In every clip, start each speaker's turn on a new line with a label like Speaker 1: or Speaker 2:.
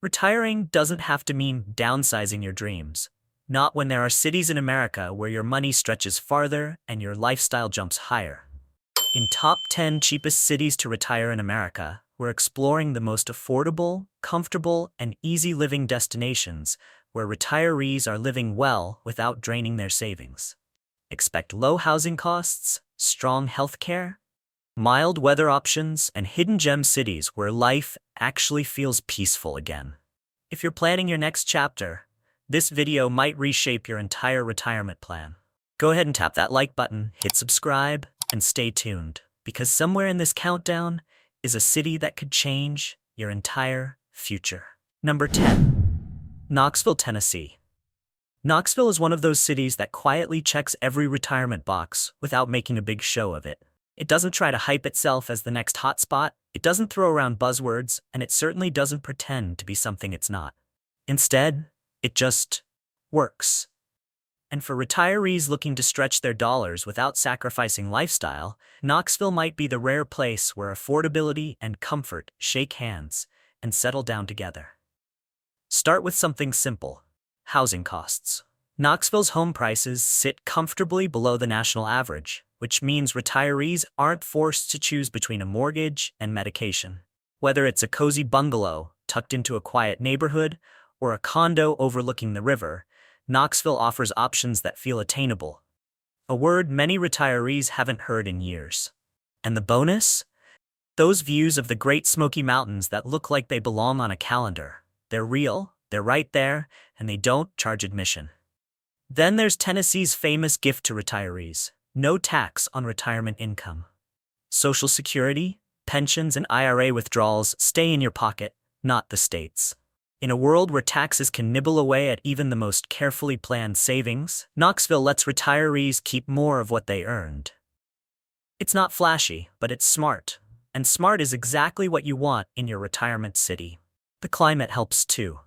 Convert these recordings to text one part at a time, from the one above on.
Speaker 1: Retiring doesn't have to mean downsizing your dreams. Not when there are cities in America where your money stretches farther and your lifestyle jumps higher. In top 10 cheapest cities to retire in America, we're exploring the most affordable, comfortable, and easy living destinations where retirees are living well without draining their savings. Expect low housing costs, strong healthcare, mild weather options, and hidden gem cities where life actually feels peaceful again. If you're planning your next chapter, this video might reshape your entire retirement plan. Go ahead and tap that like button, hit subscribe, and stay tuned, because somewhere in this countdown is a city that could change your entire future. Number 10. Knoxville, Tennessee. Knoxville is one of those cities that quietly checks every retirement box without making a big show of it. It doesn't try to hype itself as the next hotspot, it doesn't throw around buzzwords, and it certainly doesn't pretend to be something it's not. Instead, it just works. And for retirees looking to stretch their dollars without sacrificing lifestyle, Knoxville might be the rare place where affordability and comfort shake hands and settle down together. Start with something simple: housing costs. Knoxville's home prices sit comfortably below the national average, which means retirees aren't forced to choose between a mortgage and medication. Whether it's a cozy bungalow tucked into a quiet neighborhood or a condo overlooking the river, Knoxville offers options that feel attainable, a word many retirees haven't heard in years. And the bonus? Those views of the Great Smoky Mountains that look like they belong on a calendar. They're real, they're right there, and they don't charge admission. Then there's Tennessee's famous gift to retirees: no tax on retirement income. Social Security, pensions, and IRA withdrawals stay in your pocket, not the state's. In a world where taxes can nibble away at even the most carefully planned savings, Knoxville lets retirees keep more of what they earned. It's not flashy, but it's smart. And smart is exactly what you want in your retirement city. The climate helps too.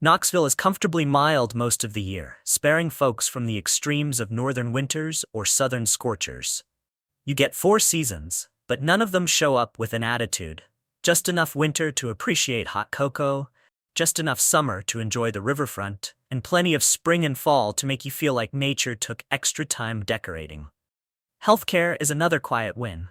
Speaker 1: Knoxville is comfortably mild most of the year, sparing folks from the extremes of northern winters or southern scorchers. You get 4 seasons, but none of them show up with an attitude. Just enough winter to appreciate hot cocoa, just enough summer to enjoy the riverfront, and plenty of spring and fall to make you feel like nature took extra time decorating. Healthcare is another quiet win.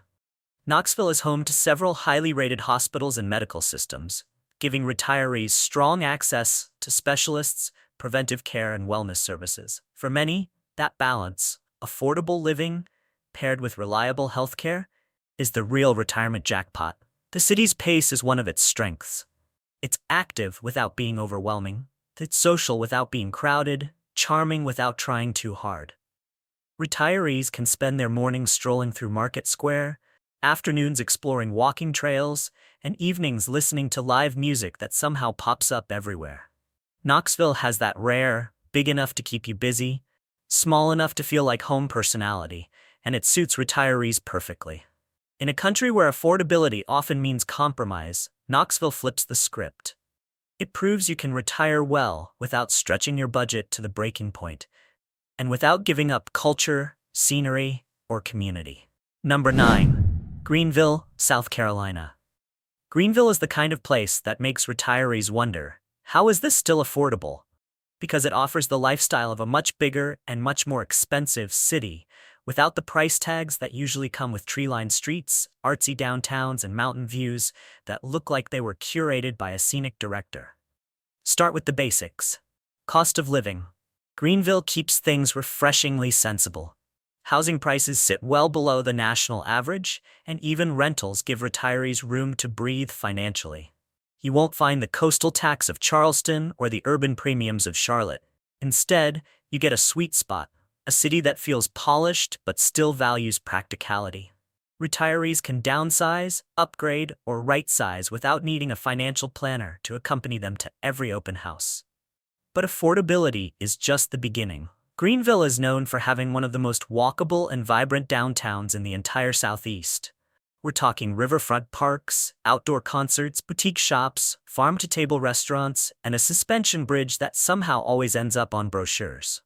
Speaker 1: Knoxville is home to several highly rated hospitals and medical systems, giving retirees strong access to specialists, preventive care, and wellness services. For many, that balance, affordable living paired with reliable healthcare, is the real retirement jackpot. The city's pace is one of its strengths. It's active without being overwhelming. It's social without being crowded, charming without trying too hard. Retirees can spend their mornings strolling through Market Square, afternoons exploring walking trails, and evenings listening to live music that somehow pops up everywhere. Knoxville has that rare, big enough to keep you busy, small enough to feel like home personality, and it suits retirees perfectly. In a country where affordability often means compromise, Knoxville flips the script. It proves you can retire well without stretching your budget to the breaking point, and without giving up culture, scenery, or community. Number 9. Greenville, South Carolina. Greenville is the kind of place that makes retirees wonder, how is this still affordable? Because it offers the lifestyle of a much bigger and much more expensive city, without the price tags that usually come with tree-lined streets, artsy downtowns, and mountain views that look like they were curated by a scenic director. Start with the basics. Cost of living. Greenville keeps things refreshingly sensible. Housing prices sit well below the national average, and even rentals give retirees room to breathe financially. You won't find the coastal tax of Charleston or the urban premiums of Charlotte. Instead, you get a sweet spot, a city that feels polished but still values practicality. Retirees can downsize, upgrade, or right-size without needing a financial planner to accompany them to every open house. But affordability is just the beginning. Greenville is known for having one of the most walkable and vibrant downtowns in the entire Southeast. We're talking riverfront parks, outdoor concerts, boutique shops, farm-to-table restaurants, and a suspension bridge that somehow always ends up on brochures.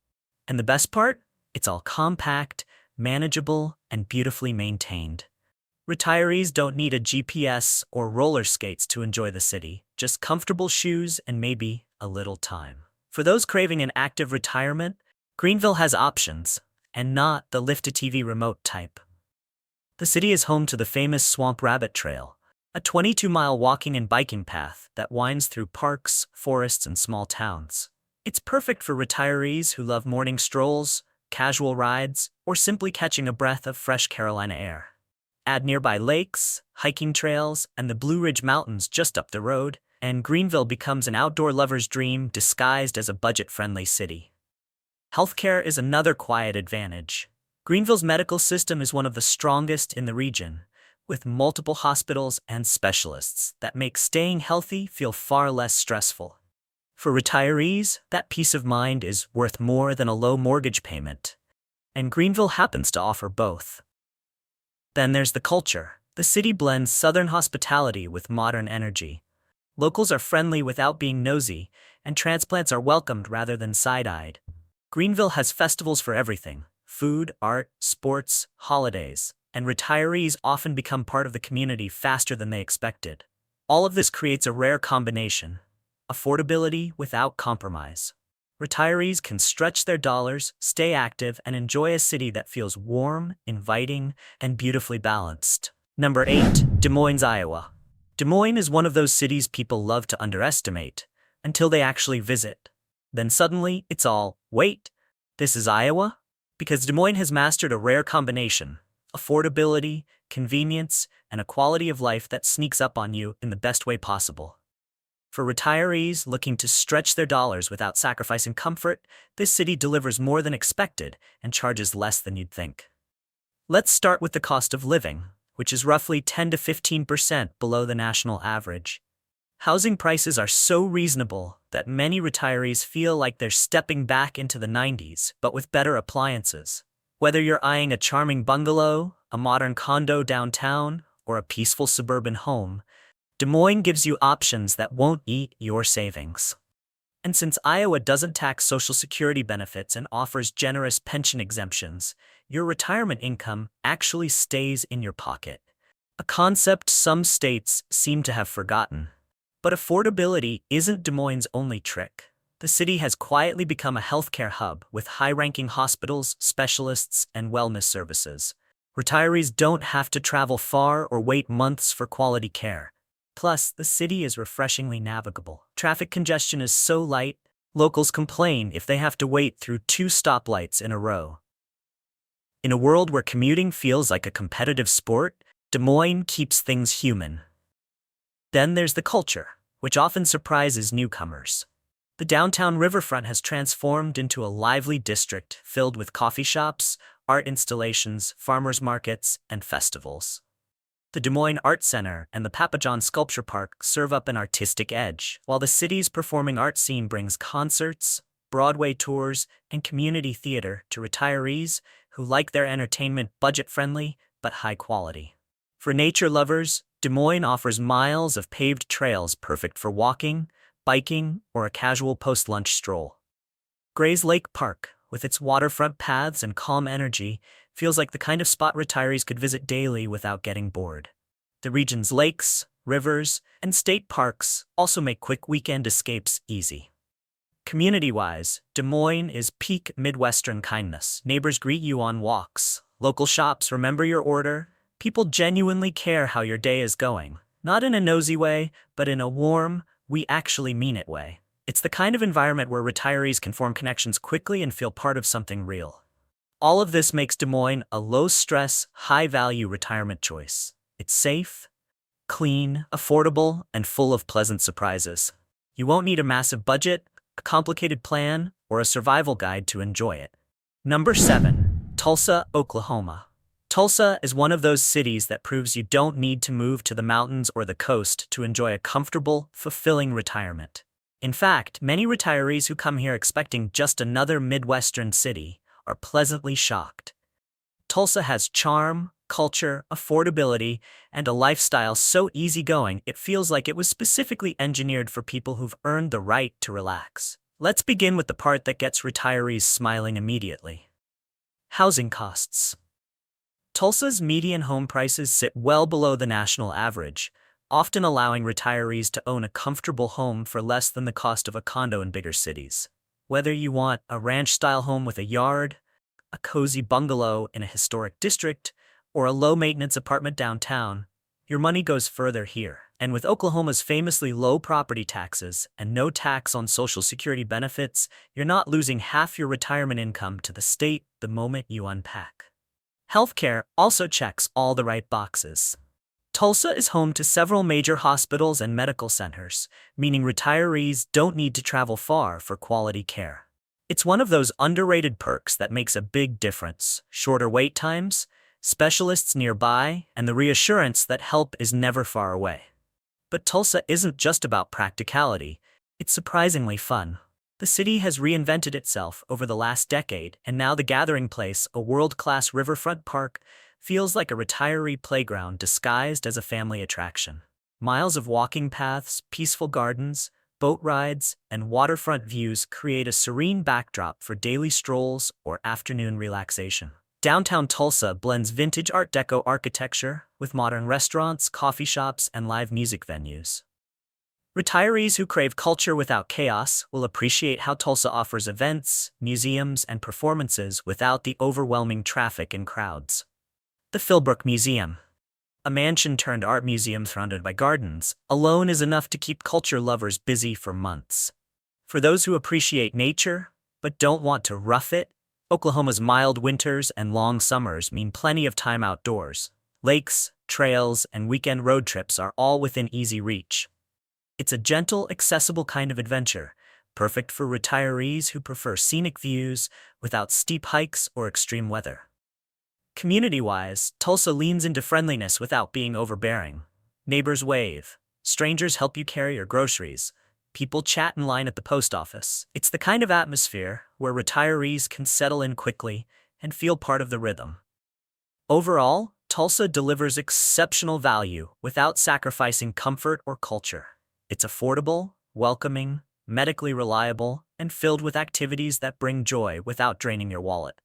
Speaker 1: And the best part? It's all compact, manageable, and beautifully maintained. Retirees don't need a GPS or roller skates to enjoy the city, just comfortable shoes and maybe a little time. For those craving an active retirement, Greenville has options, and not the lift-to-TV remote type. The city is home to the famous Swamp Rabbit Trail, a 22-mile walking and biking path that winds through parks, forests, and small towns. It's perfect for retirees who love morning strolls, casual rides, or simply catching a breath of fresh Carolina air. Add nearby lakes, hiking trails, and the Blue Ridge Mountains just up the road, and Greenville becomes an outdoor lover's dream disguised as a budget-friendly city. Healthcare is another quiet advantage. Greenville's medical system is one of the strongest in the region, with multiple hospitals and specialists that make staying healthy feel far less stressful. For retirees, that peace of mind is worth more than a low mortgage payment, and Greenville happens to offer both. Then there's the culture. The city blends Southern hospitality with modern energy. Locals are friendly without being nosy, and transplants are welcomed rather than side-eyed. Greenville has festivals for everything: food, art, sports, holidays, and retirees often become part of the community faster than they expected. All of this creates a rare combination: affordability without compromise. Retirees can stretch their dollars, stay active, and enjoy a city that feels warm, inviting, and beautifully balanced. Number 8. Des Moines, Iowa. Des Moines is one of those cities people love to underestimate, until they actually visit. Then suddenly, it's all, wait, this is Iowa? Because Des Moines has mastered a rare combination: affordability, convenience, and a quality of life that sneaks up on you in the best way possible. For retirees looking to stretch their dollars without sacrificing comfort, this city delivers more than expected and charges less than you'd think. Let's start with the cost of living, which is roughly 10 to 15% below the national average. Housing prices are so reasonable that many retirees feel like they're stepping back into the 90s, but with better appliances. Whether you're eyeing a charming bungalow, a modern condo downtown, or a peaceful suburban home, Des Moines gives you options that won't eat your savings. And since Iowa doesn't tax Social Security benefits and offers generous pension exemptions, your retirement income actually stays in your pocket. A concept some states seem to have forgotten. But affordability isn't Des Moines' only trick. The city has quietly become a healthcare hub with high-ranking hospitals, specialists, and wellness services. Retirees don't have to travel far or wait months for quality care. Plus, the city is refreshingly navigable. Traffic congestion is so light, locals complain if they have to wait through 2 stoplights in a row. In a world where commuting feels like a competitive sport, Des Moines keeps things human. Then there's the culture, which often surprises newcomers. The downtown riverfront has transformed into a lively district filled with coffee shops, art installations, farmers markets, and festivals. The Des Moines Art Center and the Papa John Sculpture Park serve up an artistic edge, while the city's performing arts scene brings concerts, Broadway tours, and community theater to retirees who like their entertainment budget-friendly but high quality. For nature lovers, Des Moines offers miles of paved trails perfect for walking, biking, or a casual post-lunch stroll. Gray's Lake Park, with its waterfront paths and calm energy, feels like the kind of spot retirees could visit daily without getting bored. The region's lakes, rivers, and state parks also make quick weekend escapes easy. Community-wise, Des Moines is peak Midwestern kindness. Neighbors greet you on walks. Local shops remember your order. People genuinely care how your day is going. Not in a nosy way, but in a warm, we actually mean it way. It's the kind of environment where retirees can form connections quickly and feel part of something real. All of this makes Des Moines a low-stress, high-value retirement choice. It's safe, clean, affordable, and full of pleasant surprises. You won't need a massive budget, a complicated plan, or a survival guide to enjoy it. Number 7. Tulsa, Oklahoma. Tulsa is one of those cities that proves you don't need to move to the mountains or the coast to enjoy a comfortable, fulfilling retirement. In fact, many retirees who come here expecting just another Midwestern city are pleasantly shocked. Tulsa has charm, culture, affordability, and a lifestyle so easygoing it feels like it was specifically engineered for people who've earned the right to relax. Let's begin with the part that gets retirees smiling immediately. Housing costs. Tulsa's median home prices sit well below the national average, often allowing retirees to own a comfortable home for less than the cost of a condo in bigger cities. Whether you want a ranch-style home with a yard, a cozy bungalow in a historic district, or a low-maintenance apartment downtown, your money goes further here. And with Oklahoma's famously low property taxes and no tax on Social Security benefits, you're not losing half your retirement income to the state the moment you unpack. Healthcare also checks all the right boxes. Tulsa is home to several major hospitals and medical centers, meaning retirees don't need to travel far for quality care. It's one of those underrated perks that makes a big difference: shorter wait times, specialists nearby, and the reassurance that help is never far away. But Tulsa isn't just about practicality, it's surprisingly fun. The city has reinvented itself over the last decade, and now the Gathering Place, a world-class riverfront park, feels like a retiree playground disguised as a family attraction. Miles of walking paths, peaceful gardens, boat rides, and waterfront views create a serene backdrop for daily strolls or afternoon relaxation. Downtown Tulsa blends vintage Art Deco architecture with modern restaurants, coffee shops, and live music venues. Retirees who crave culture without chaos will appreciate how Tulsa offers events, museums, and performances without the overwhelming traffic and crowds. The Philbrook Museum, a mansion-turned-art museum surrounded by gardens, alone is enough to keep culture lovers busy for months. For those who appreciate nature but don't want to rough it, Oklahoma's mild winters and long summers mean plenty of time outdoors. Lakes, trails, and weekend road trips are all within easy reach. It's a gentle, accessible kind of adventure, perfect for retirees who prefer scenic views without steep hikes or extreme weather. Community-wise, Tulsa leans into friendliness without being overbearing. Neighbors wave, strangers help you carry your groceries, people chat in line at the post office. It's the kind of atmosphere where retirees can settle in quickly and feel part of the rhythm. Overall, Tulsa delivers exceptional value without sacrificing comfort or culture. It's affordable, welcoming, medically reliable, and filled with activities that bring joy without draining your wallet.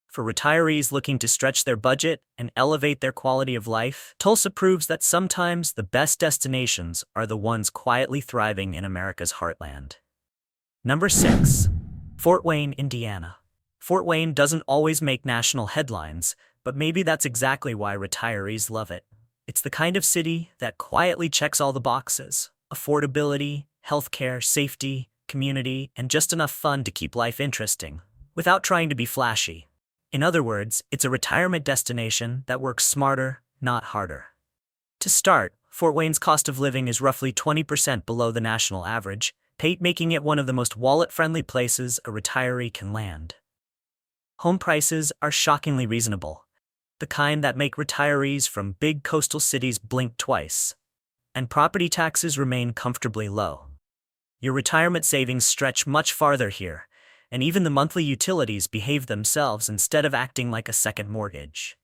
Speaker 1: For retirees looking to stretch their budget and elevate their quality of life, Tulsa proves that sometimes the best destinations are the ones quietly thriving in America's heartland. Number 6. Fort Wayne, Indiana. Fort Wayne doesn't always make national headlines, but maybe that's exactly why retirees love it. It's the kind of city that quietly checks all the boxes: affordability, healthcare, safety, community, and just enough fun to keep life interesting, without trying to be flashy. In other words, it's a retirement destination that works smarter, not harder. To start, Fort Wayne's cost of living is roughly 20% below the national average, making it one of the most wallet-friendly places a retiree can land. Home prices are shockingly reasonable, the kind that make retirees from big coastal cities blink twice. And property taxes remain comfortably low. Your retirement savings stretch much farther here, and even the monthly utilities behave themselves instead of acting like a second mortgage.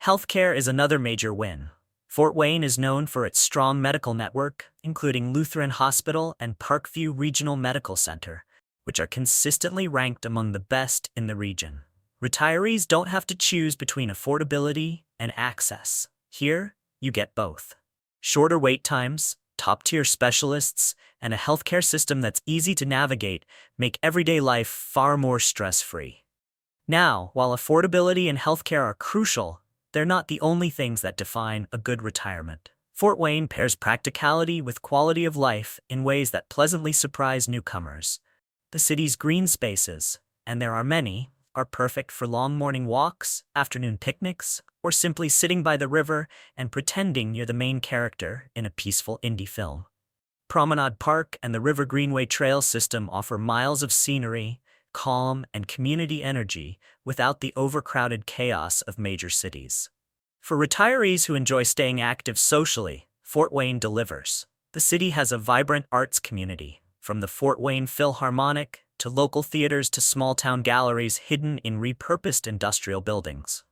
Speaker 1: Healthcare is another major win. Fort Wayne is known for its strong medical network, including Lutheran Hospital and Parkview Regional Medical Center, which are consistently ranked among the best in the region. Retirees don't have to choose between affordability and access. Here, you get both. Shorter wait times, top-tier specialists, and a healthcare system that's easy to navigate make everyday life far more stress-free. Now, while affordability and healthcare are crucial, they're not the only things that define a good retirement. Fort Wayne pairs practicality with quality of life in ways that pleasantly surprise newcomers. The city's green spaces, and there are many, are perfect for long morning walks, afternoon picnics, or simply sitting by the river and pretending you're the main character in a peaceful indie film. Promenade Park and the River Greenway Trail system offer miles of scenery, calm, and community energy without the overcrowded chaos of major cities. For retirees who enjoy staying active socially, Fort Wayne delivers. The city has a vibrant arts community, from the Fort Wayne Philharmonic to local theaters to small-town galleries hidden in repurposed industrial buildings.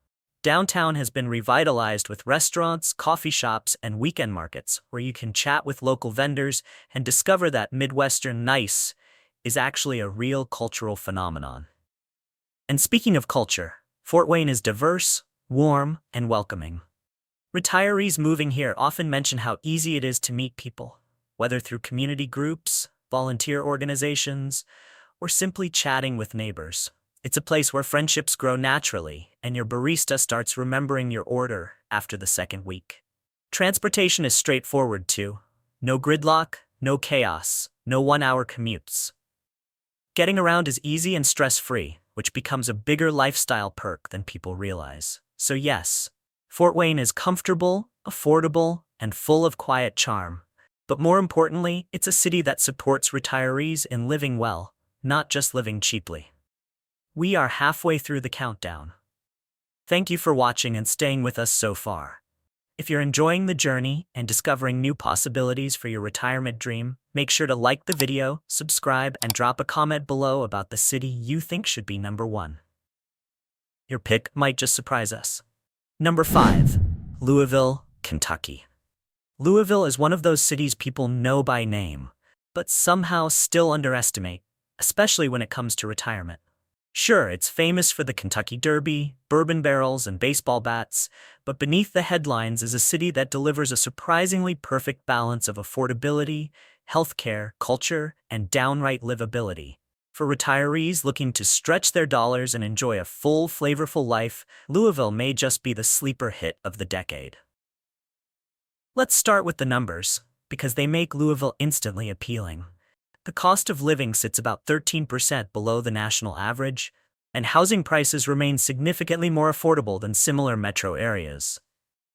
Speaker 1: Downtown has been revitalized with restaurants, coffee shops, and weekend markets where you can chat with local vendors and discover that Midwestern nice is actually a real cultural phenomenon. And speaking of culture, Fort Wayne is diverse, warm, and welcoming. Retirees moving here often mention how easy it is to meet people, whether through community groups, volunteer organizations, or simply chatting with neighbors. It's a place where friendships grow naturally, and your barista starts remembering your order after the second week. Transportation is straightforward too. No gridlock, no chaos, no one-hour commutes. Getting around is easy and stress-free, which becomes a bigger lifestyle perk than people realize. So yes, Fort Wayne is comfortable, affordable, and full of quiet charm. But more importantly, it's a city that supports retirees in living well, not just living cheaply. We are halfway through the countdown. Thank you for watching and staying with us so far. If you're enjoying the journey and discovering new possibilities for your retirement dream, make sure to like the video, subscribe, and drop a comment below about the city you think should be number 1. Your pick might just surprise us. Number 5. Louisville, Kentucky. Louisville is one of those cities people know by name, but somehow still underestimate, especially when it comes to retirement. Sure, it's famous for the Kentucky Derby, bourbon barrels, and baseball bats, but beneath the headlines is a city that delivers a surprisingly perfect balance of affordability, healthcare, culture, and downright livability. For retirees looking to stretch their dollars and enjoy a full, flavorful life, Louisville may just be the sleeper hit of the decade. Let's start with the numbers, because they make Louisville instantly appealing. The cost of living sits about 13% below the national average, and housing prices remain significantly more affordable than similar metro areas.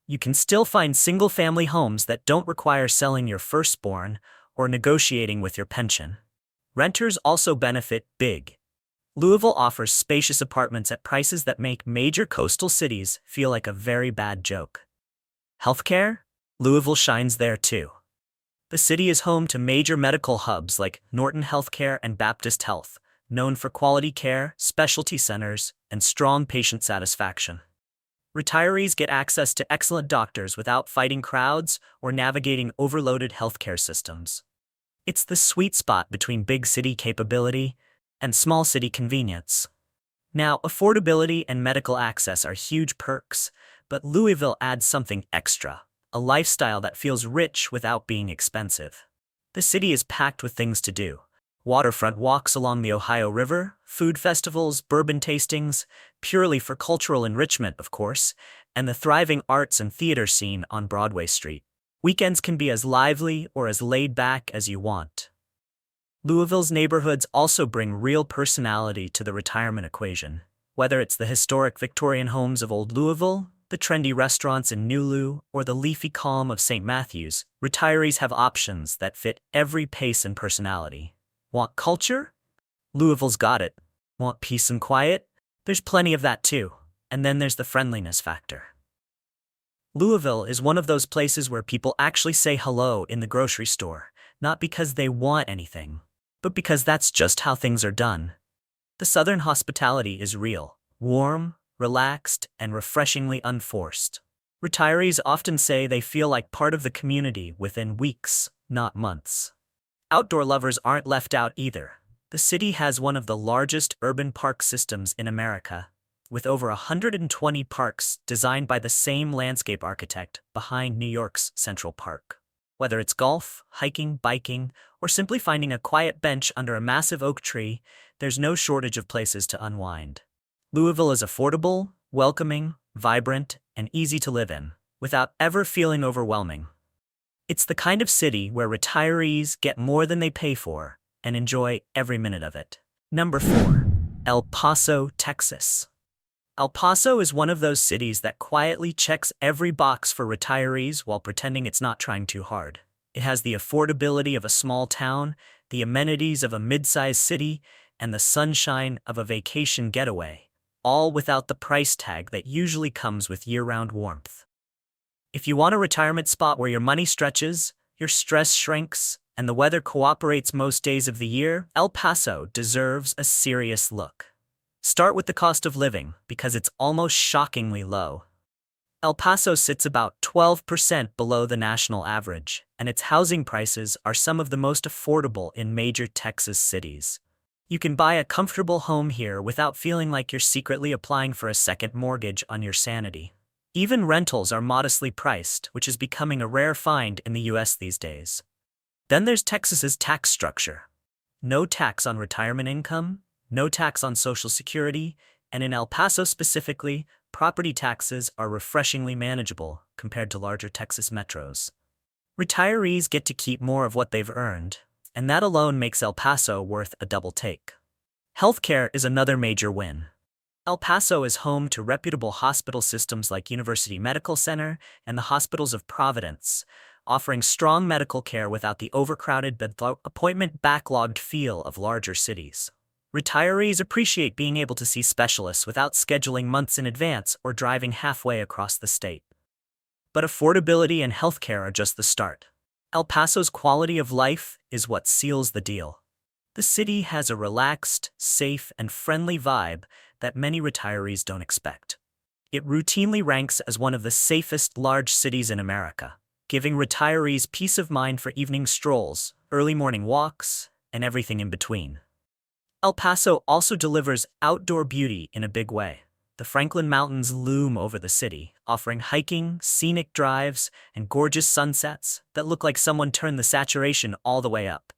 Speaker 1: You can still find single-family homes that don't require selling your firstborn or negotiating with your pension. Renters also benefit big. Louisville offers spacious apartments at prices that make major coastal cities feel like a very bad joke. Healthcare? Louisville shines there too. The city is home to major medical hubs like Norton Healthcare and Baptist Health, known for quality care, specialty centers, and strong patient satisfaction. Retirees get access to excellent doctors without fighting crowds or navigating overloaded healthcare systems. It's the sweet spot between big city capability and small city convenience. Now, affordability and medical access are huge perks, but Louisville adds something extra. A lifestyle that feels rich without being expensive. The city is packed with things to do. Waterfront walks along the Ohio River, food festivals, bourbon tastings, purely for cultural enrichment, of course, and the thriving arts and theater scene on Broadway Street. Weekends can be as lively or as laid back as you want. Louisville's neighborhoods also bring real personality to the retirement equation. Whether it's the historic Victorian homes of Old Louisville, the trendy restaurants in New Lou, or the leafy calm of St. Matthews, retirees have options that fit every pace and personality. Want culture? Louisville's got it. Want peace and quiet? There's plenty of that too. And then there's the friendliness factor. Louisville is one of those places where people actually say hello in the grocery store, not because they want anything, but because that's just how things are done. The Southern hospitality is real, warm, relaxed, and refreshingly unforced. Retirees often say they feel like part of the community within weeks, not months. Outdoor lovers aren't left out either. The city has one of the largest urban park systems in America, with over 120 parks designed by the same landscape architect behind New York's Central Park. Whether it's golf, hiking, biking, or simply finding a quiet bench under a massive oak tree, there's no shortage of places to unwind. Louisville is affordable, welcoming, vibrant, and easy to live in, without ever feeling overwhelming. It's the kind of city where retirees get more than they pay for and enjoy every minute of it. Number 4. El Paso, Texas. El Paso is one of those cities that quietly checks every box for retirees while pretending it's not trying too hard. It has the affordability of a small town, the amenities of a mid-sized city, and the sunshine of a vacation getaway, all without the price tag that usually comes with year-round warmth. If you want a retirement spot where your money stretches, your stress shrinks, and the weather cooperates most days of the year, El Paso deserves a serious look. Start with the cost of living, because it's almost shockingly low. El Paso sits about 12% below the national average, and its housing prices are some of the most affordable in major Texas cities. You can buy a comfortable home here without feeling like you're secretly applying for a second mortgage on your sanity. Even rentals are modestly priced, which is becoming a rare find in the US these days. Then there's Texas's tax structure. No tax on retirement income, no tax on Social Security, and in El Paso specifically, property taxes are refreshingly manageable compared to larger Texas metros. Retirees get to keep more of what they've earned, and that alone makes El Paso worth a double take. Healthcare is another major win. El Paso is home to reputable hospital systems like University Medical Center and the Hospitals of Providence, offering strong medical care without the overcrowded appointment backlogged feel of larger cities. Retirees appreciate being able to see specialists without scheduling months in advance or driving halfway across the state. But affordability and healthcare are just the start. El Paso's quality of life is what seals the deal. The city has a relaxed, safe, and friendly vibe that many retirees don't expect. It routinely ranks as one of the safest large cities in America, giving retirees peace of mind for evening strolls, early morning walks, and everything in between. El Paso also delivers outdoor beauty in a big way. The Franklin Mountains loom over the city, offering hiking, scenic drives, and gorgeous sunsets that look like someone turned the saturation all the way up.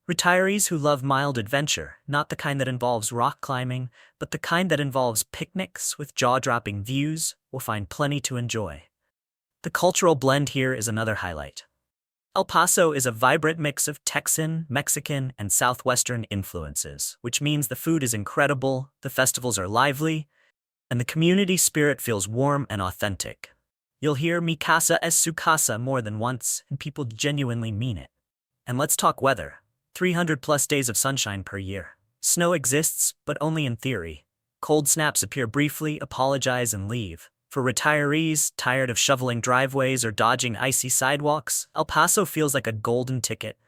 Speaker 1: Retirees who love mild adventure, not the kind that involves rock climbing, but the kind that involves picnics with jaw-dropping views, will find plenty to enjoy. The cultural blend here is another highlight. El Paso is a vibrant mix of Texan, Mexican, and Southwestern influences, which means the food is incredible, the festivals are lively, and the community spirit feels warm and authentic. You'll hear "Mi casa es su casa" more than once, and people genuinely mean it. And let's talk weather. 300+ days of sunshine per year. Snow exists, but only in theory. Cold snaps appear briefly, apologize, and leave. For retirees tired of shoveling driveways or dodging icy sidewalks, El Paso feels like a golden ticket.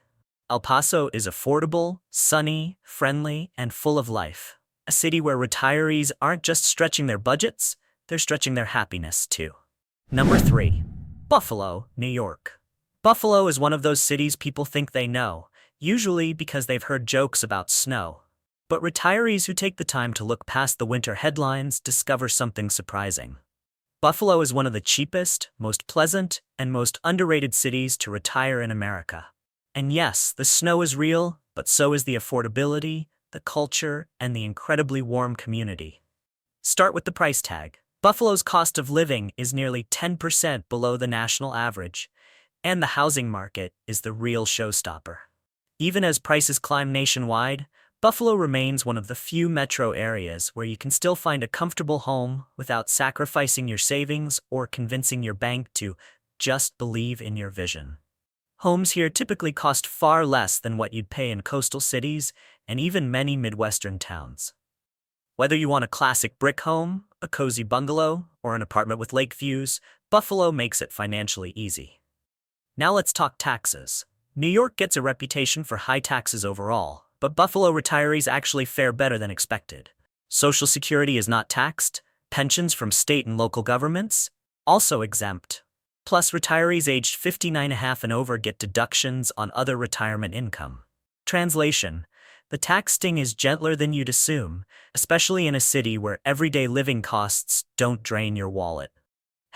Speaker 1: El Paso is affordable, sunny, friendly, and full of life. A city where retirees aren't just stretching their budgets, they're stretching their happiness too. Number 3. Buffalo, New York. Buffalo is one of those cities people think they know, usually because they've heard jokes about snow. But retirees who take the time to look past the winter headlines discover something surprising. Buffalo is one of the cheapest, most pleasant, and most underrated cities to retire in America. And yes, the snow is real, but so is the affordability, the culture, and the incredibly warm community. Start with the price tag. Buffalo's cost of living is nearly 10% below the national average, and the housing market is the real showstopper. Even as prices climb nationwide, Buffalo remains one of the few metro areas where you can still find a comfortable home without sacrificing your savings or convincing your bank to just believe in your vision. Homes here typically cost far less than what you'd pay in coastal cities and even many Midwestern towns. Whether you want a classic brick home, a cozy bungalow, or an apartment with lake views, Buffalo makes it financially easy. Now let's talk taxes. New York gets a reputation for high taxes overall, but Buffalo retirees actually fare better than expected. Social Security is not taxed, pensions from state and local governments also exempt. Plus, retirees aged 59.5 and over get deductions on other retirement income. Translation: the tax sting is gentler than you'd assume, especially in a city where everyday living costs don't drain your wallet.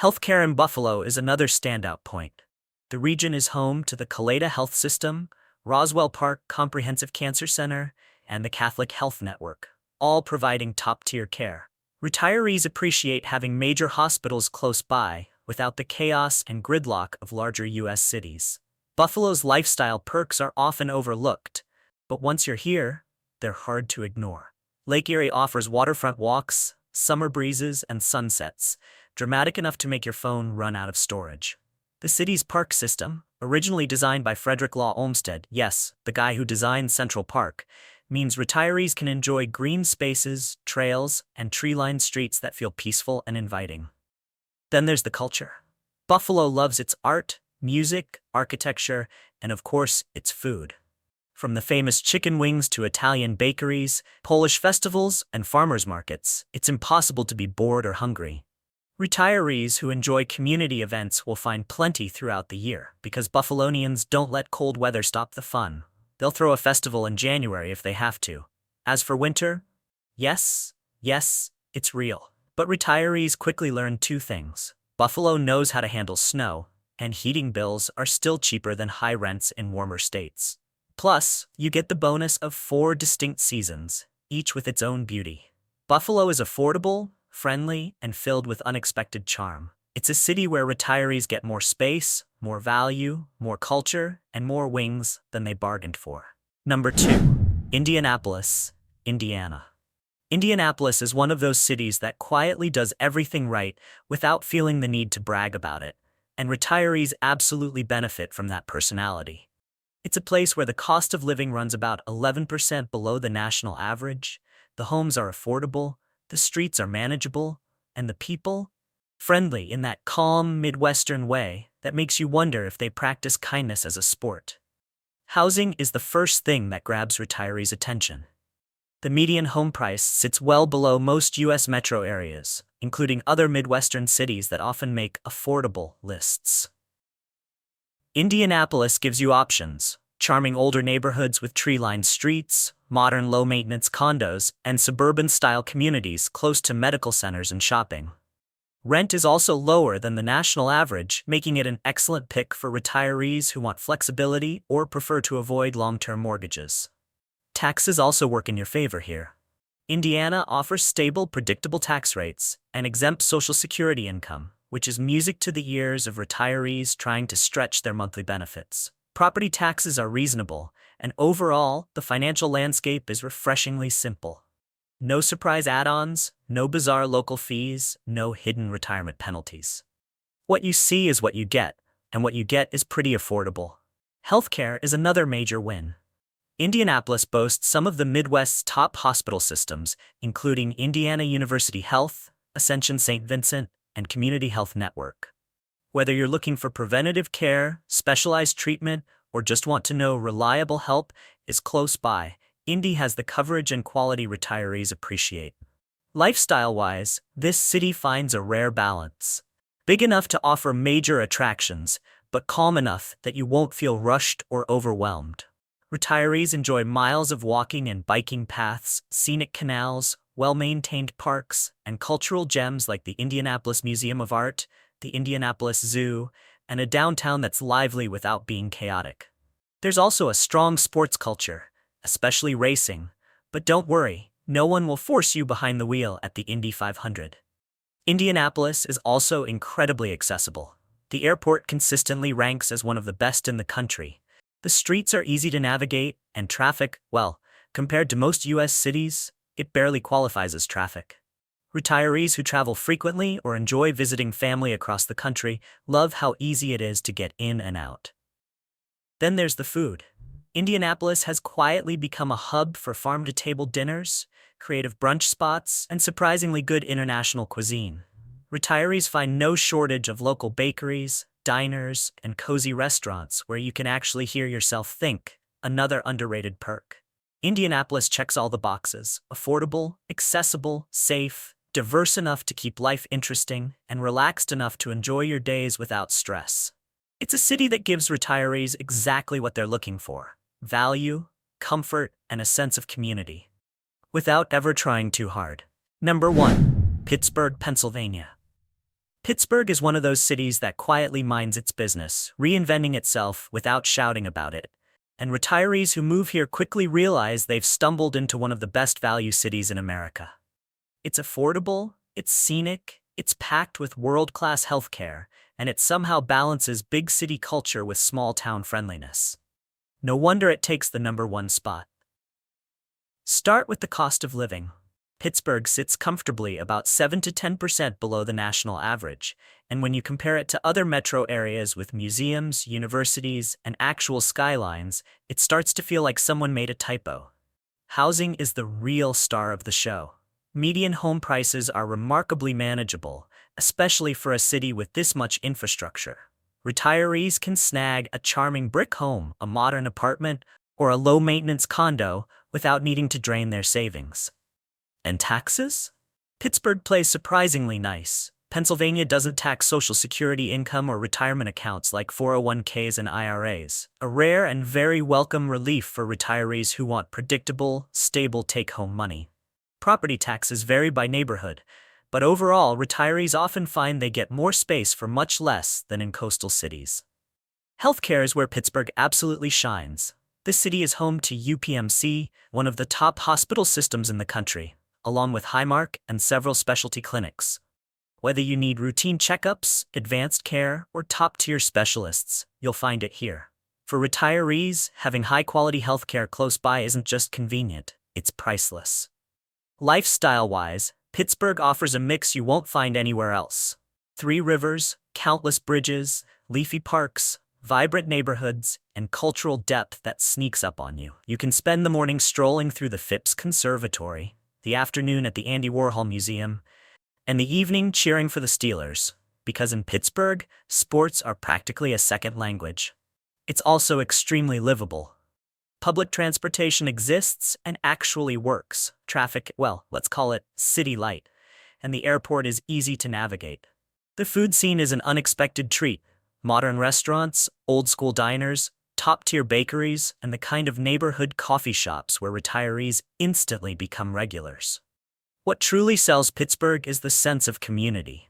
Speaker 1: Healthcare in Buffalo is another standout point. The region is home to the Caleda Health System, Roswell Park Comprehensive Cancer Center, and the Catholic Health Network, all providing top-tier care. Retirees appreciate having major hospitals close by without the chaos and gridlock of larger U.S. cities. Buffalo's lifestyle perks are often overlooked, but once you're here, they're hard to ignore. Lake Erie offers waterfront walks, summer breezes, and sunsets, dramatic enough to make your phone run out of storage. The city's park system, originally designed by Frederick Law Olmsted, yes, the guy who designed Central Park, means retirees can enjoy green spaces, trails, and tree-lined streets that feel peaceful and inviting. Then there's the culture. Buffalo loves its art, music, architecture, and of course, its food. From the famous chicken wings to Italian bakeries, Polish festivals, and farmers markets, it's impossible to be bored or hungry. Retirees who enjoy community events will find plenty throughout the year, because Buffalonians don't let cold weather stop the fun. They'll throw a festival in January if they have to. As for winter, yes, it's real. But retirees quickly learn two things. Buffalo knows how to handle snow, and heating bills are still cheaper than high rents in warmer states. Plus, you get the bonus of 4 distinct seasons, each with its own beauty. Buffalo is affordable, friendly, and filled with unexpected charm. It's a city where retirees get more space, more value, more culture, and more wings than they bargained for. Number 2. Indianapolis, Indiana. Indianapolis is one of those cities that quietly does everything right without feeling the need to brag about it, and retirees absolutely benefit from that personality. It's a place where the cost of living runs about 11% below the national average, the homes are affordable, the streets are manageable, and the people, friendly in that calm, Midwestern way that makes you wonder if they practice kindness as a sport. Housing is the first thing that grabs retirees' attention. The median home price sits well below most U.S. metro areas, including other Midwestern cities that often make affordable lists. Indianapolis gives you options: charming older neighborhoods with tree-lined streets, modern low-maintenance condos, and suburban-style communities close to medical centers and shopping. Rent is also lower than the national average, making it an excellent pick for retirees who want flexibility or prefer to avoid long-term mortgages. Taxes also work in your favor here. Indiana offers stable, predictable tax rates and exempt Social Security income, which is music to the ears of retirees trying to stretch their monthly benefits. Property taxes are reasonable, and overall, the financial landscape is refreshingly simple. No surprise add-ons, no bizarre local fees, no hidden retirement penalties. What you see is what you get, and what you get is pretty affordable. Healthcare is another major win. Indianapolis boasts some of the Midwest's top hospital systems, including Indiana University Health, Ascension St. Vincent, and Community Health Network. Whether you're looking for preventative care, specialized treatment, or just want to know reliable help is close by, Indy has the coverage and quality retirees appreciate. Lifestyle-wise, this city finds a rare balance. Big enough to offer major attractions, but calm enough that you won't feel rushed or overwhelmed. Retirees enjoy miles of walking and biking paths, scenic canals, well-maintained parks, and cultural gems like the Indianapolis Museum of Art, the Indianapolis Zoo, and a downtown that's lively without being chaotic. There's also a strong sports culture, especially racing, but don't worry, no one will force you behind the wheel at the Indy 500. Indianapolis is also incredibly accessible. The airport consistently ranks as one of the best in the country. The streets are easy to navigate, and traffic, well, compared to most U.S. cities, it barely qualifies as traffic. Retirees who travel frequently or enjoy visiting family across the country love how easy it is to get in and out. Then there's the food. Indianapolis has quietly become a hub for farm-to-table dinners, creative brunch spots, and surprisingly good international cuisine. Retirees find no shortage of local bakeries, diners, and cozy restaurants where you can actually hear yourself think, another underrated perk. Indianapolis checks all the boxes: affordable, accessible, safe, diverse enough to keep life interesting, and relaxed enough to enjoy your days without stress. It's a city that gives retirees exactly what they're looking for: value, comfort, and a sense of community, without ever trying too hard. Number 1. Pittsburgh, Pennsylvania. Pittsburgh is one of those cities that quietly minds its business, reinventing itself without shouting about it, and retirees who move here quickly realize they've stumbled into one of the best value cities in America. It's affordable, it's scenic, it's packed with world-class healthcare, and it somehow balances big city culture with small-town friendliness. No wonder it takes the number 1 spot. Start with the cost of living. Pittsburgh sits comfortably about 7 to 10% below the national average, and when you compare it to other metro areas with museums, universities, and actual skylines, it starts to feel like someone made a typo. Housing is the real star of the show. Median home prices are remarkably manageable, especially for a city with this much infrastructure. Retirees can snag a charming brick home, a modern apartment, or a low-maintenance condo without needing to drain their savings. And taxes? Pittsburgh plays surprisingly nice. Pennsylvania doesn't tax Social Security income or retirement accounts like 401ks and IRAs, a rare and very welcome relief for retirees who want predictable, stable take-home money. Property taxes vary by neighborhood, but overall, retirees often find they get more space for much less than in coastal cities. Healthcare is where Pittsburgh absolutely shines. This city is home to UPMC, one of the top hospital systems in the country, along with Highmark and several specialty clinics. Whether you need routine checkups, advanced care, or top-tier specialists, you'll find it here. For retirees, having high-quality healthcare close by isn't just convenient, it's priceless. Lifestyle-wise, Pittsburgh offers a mix you won't find anywhere else. 3 rivers, countless bridges, leafy parks, vibrant neighborhoods, and cultural depth that sneaks up on you. You can spend the morning strolling through the Phipps Conservatory, the afternoon at the Andy Warhol Museum, and the evening cheering for the Steelers, because in Pittsburgh, sports are practically a second language. It's also extremely livable. Public transportation exists and actually works. Traffic, well, let's call it city light, and the airport is easy to navigate. The food scene is an unexpected treat. Modern restaurants, old-school diners, top-tier bakeries, and the kind of neighborhood coffee shops where retirees instantly become regulars. What truly sells Pittsburgh is the sense of community.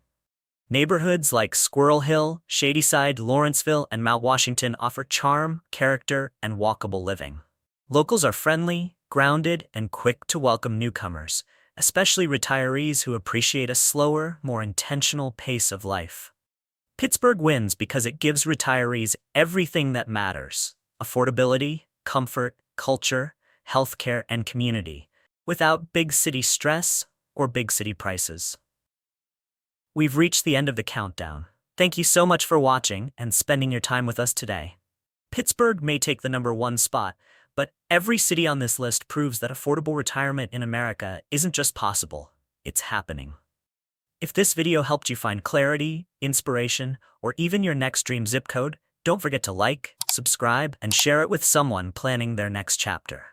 Speaker 1: Neighborhoods like Squirrel Hill, Shadyside, Lawrenceville, and Mount Washington offer charm, character, and walkable living. Locals are friendly, grounded, and quick to welcome newcomers, especially retirees who appreciate a slower, more intentional pace of life. Pittsburgh wins because it gives retirees everything that matters: affordability, comfort, culture, healthcare, and community, without big city stress or big city prices. We've reached the end of the countdown. Thank you so much for watching and spending your time with us today. Pittsburgh may take the #1 spot, but every city on this list proves that affordable retirement in America isn't just possible, it's happening. If this video helped you find clarity, inspiration, or even your next dream zip code, don't forget to like, subscribe, and share it with someone planning their next chapter.